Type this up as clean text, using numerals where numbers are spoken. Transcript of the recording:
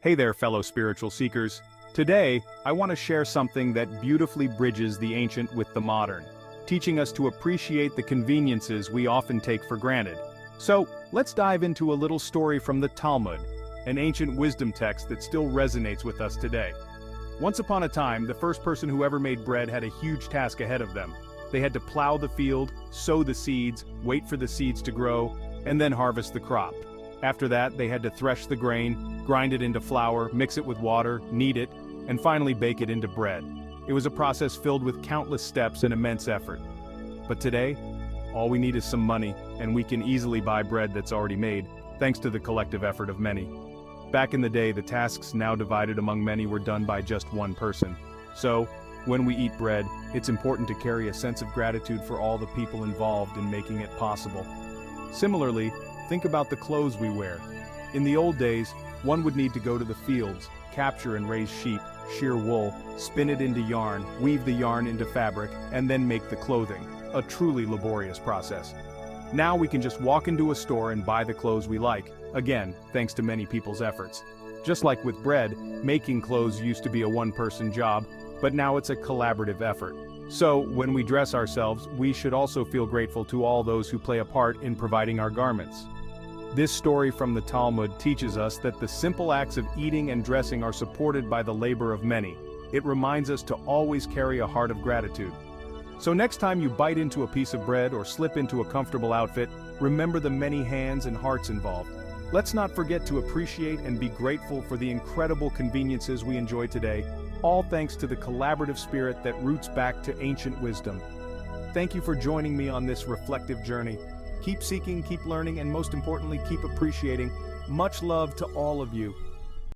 Hey there, fellow spiritual seekers. Today, I want to share something that beautifully bridges the ancient with the modern, teaching us to appreciate the conveniences we often take for granted. So, let's dive into a little story from the Talmud, an ancient wisdom text that still resonates with us today. Once upon a time, the first person who ever made bread had a huge task ahead of them. They had to plow the field, sow the seeds, wait for the seeds to grow, and then harvest the crop. After that, they had to thresh the grain, grind it into flour, mix it with water, knead it, and finally bake it into bread. It was a process filled with countless steps and immense effort. But today, all we need is some money, and we can easily buy bread that's already made, thanks to the collective effort of many. Back in the day, the tasks now divided among many were done by just one person. So, when we eat bread, it's important to carry a sense of gratitude for all the people involved in making it possible. Similarly, think about the clothes we wear. In the old days, one would need to go to the fields, capture and raise sheep, shear wool, spin it into yarn, weave the yarn into fabric, and then make the clothing, a truly laborious process. Now we can just walk into a store and buy the clothes we like, again, thanks to many people's efforts. Just like with bread, making clothes used to be a one-person job, but now it's a collaborative effort. So, when we dress ourselves, we should also feel grateful to all those who play a part in providing our garments. This story from the Talmud teaches us that the simple acts of eating and dressing are supported by the labor of many. It reminds us to always carry a heart of gratitude. So next time you bite into a piece of bread or slip into a comfortable outfit, remember the many hands and hearts involved. Let's not forget to appreciate and be grateful for the incredible conveniences we enjoy today, all thanks to the collaborative spirit that roots back to ancient wisdom. Thank you for joining me on this reflective journey. Keep seeking, keep learning, and most importantly, keep appreciating. Much love to all of you.